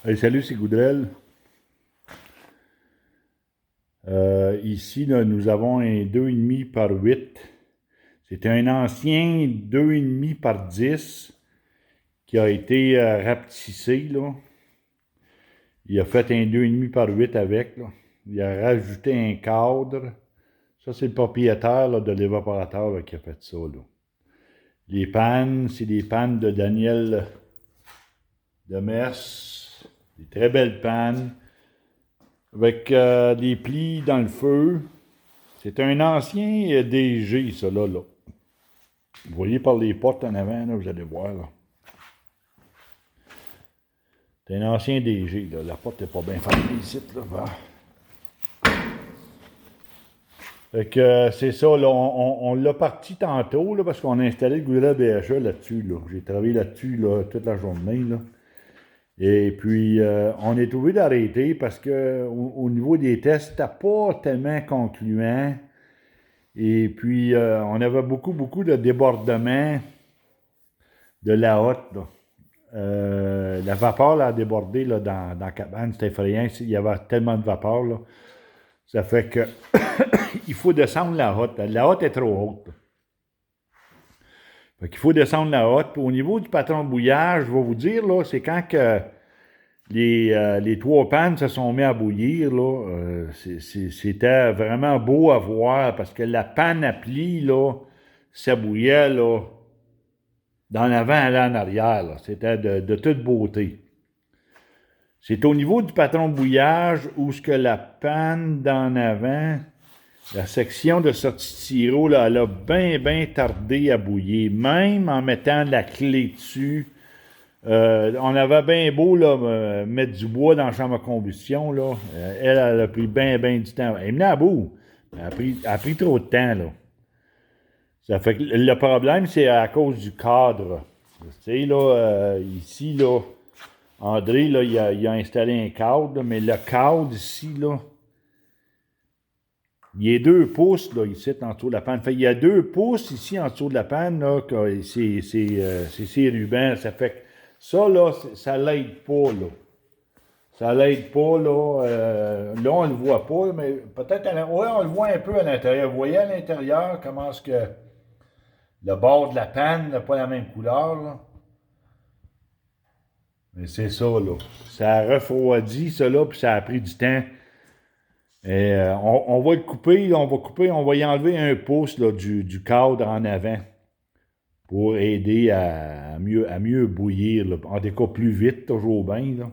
Hey, salut, c'est Goudrel. Ici, là, nous avons un 2,5 par 8. C'est un ancien 2,5 par 10 qui a été rapetissé, là. Il a fait un 2,5 par 8 avec, là. Il a rajouté un cadre. Ça, c'est le propriétaire là, de l'évaporateur là, qui a fait ça, là. Les pannes, c'est des pannes de Daniel Demers. Des très belles pannes. Avec des plis dans le feu. C'est un ancien DG, ça, là. Vous voyez par les portes en avant, là, vous allez voir, là. C'est un ancien DG, là. La porte n'est pas bien fermée ici, là. Bah. Fait que c'est ça, là. On l'a parti tantôt, là, parce qu'on a installé le Gorilla BHE là-dessus, là. J'ai travaillé là-dessus, là, toute la journée, là. Et puis, on est obligé d'arrêter parce que au niveau des tests, c'était pas tellement concluant. Et puis, on avait beaucoup de débordements de la hotte, là. La vapeur là, a débordé là, dans la cabane, c'était effrayant. Il y avait tellement de vapeur. Là. Ça fait que il faut descendre la hotte. La hotte est trop haute. Fait qu'il faut descendre la hotte. Puis au niveau du patron de bouillage, je vais vous dire, là, c'est quand que les trois pannes se sont mis à bouillir, là, c'était vraiment beau à voir parce que la panne à pli, là, ça bouillait là, d'en avant et en arrière. Là. C'était de toute beauté. C'est au niveau du patron de bouillage où ce que la panne d'en avant, la section de sortie de sirop, là, elle a bien tardé à bouillir. Même en mettant de la clé dessus, on avait bien beau là, mettre du bois dans la chambre à combustion. Là. Elle a pris bien du temps. Elle est menée à bout. Elle a pris trop de temps. Là. Ça fait que le problème, c'est à cause du cadre. Tu sais, là, ici, là, André, là, il a installé un cadre, là, mais le cadre ici, là, il est 2 pouces, là, ici, en dessous de la panne. Fait, il y a 2 pouces ici, en dessous de la panne, là, que c'est ces rubans. Ça fait que ça, là, ça l'aide pas, là. Ça l'aide pas, là. Là, on le voit pas, mais peut-être, ouais, on le voit un peu à l'intérieur. Vous voyez à l'intérieur comment est-ce que le bord de la panne n'a pas la même couleur, là. Mais c'est ça, là. Ça a refroidi, ça, là, puis ça a pris du temps. Et on va le couper, là, on va y enlever 1 pouce là, du cadre en avant pour aider à mieux bouillir, là. En tout cas, plus vite, toujours bien, là.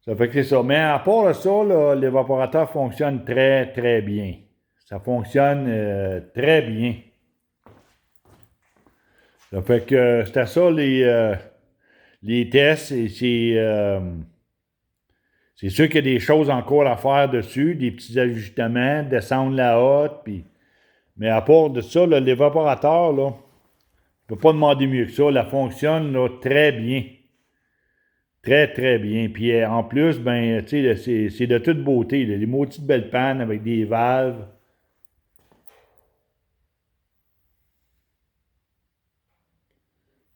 Ça fait que c'est ça. Mais à part de ça, là, l'évaporateur fonctionne très bien. Ça fonctionne très bien. Ça fait que c'était ça les tests. Et c'est sûr qu'il y a des choses encore à faire dessus, des petits ajustements, descendre la hotte, puis... Mais à part de ça, là, l'évaporateur, là, je ne peux pas demander mieux que ça. Ça fonctionne là, très bien. Très bien. Puis en plus, ben, tu sais, c'est de toute beauté. Là, les maudites belles pannes avec des valves.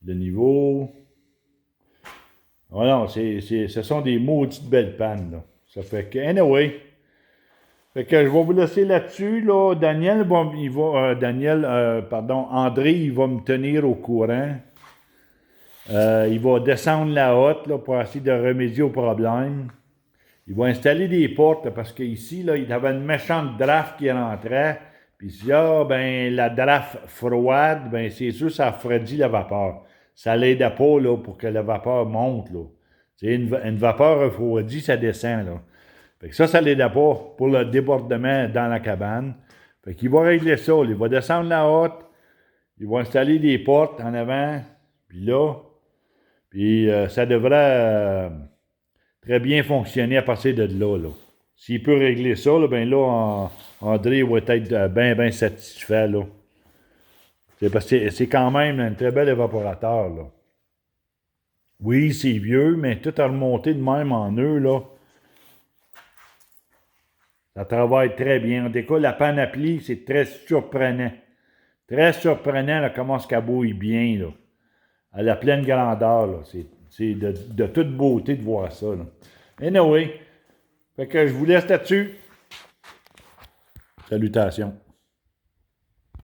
Le niveau. Oh non, ce sont des maudites belles pannes. Là. Ça fait que, anyway. Fait que je vais vous laisser là-dessus. Là. André, il va me tenir au courant. Il va descendre la hotte là, pour essayer de remédier au problème. Il va installer des portes là, parce qu'ici, là, il y avait une méchante draft qui rentrait. Puis si ben, la draft froide, ben, c'est sûr, ça refroidit la vapeur. Ça l'aide pas là, pour que la vapeur monte. Là. Une vapeur refroidie, ça descend. Là. Fait que ça l'aide pas pour le débordement dans la cabane. Fait qu'il va régler ça. Là. Il va descendre la hotte. Il va installer des portes en avant. Puis là, ça devrait très bien fonctionner à partir de là. Là. S'il peut régler ça, là, ben là, André va être bien satisfait. Là. C'est parce que c'est quand même un très bel évaporateur. Là. Oui, c'est vieux, mais tout a remonté de même en eux, là. Ça travaille très bien. En tout cas, la panne à pli, c'est très surprenant. Très surprenant là, comment ce qu'elle bouille bien. Là. À la pleine grandeur. Là. C'est de toute beauté de voir ça. Là. Anyway, fait que je vous laisse là-dessus. Salutations.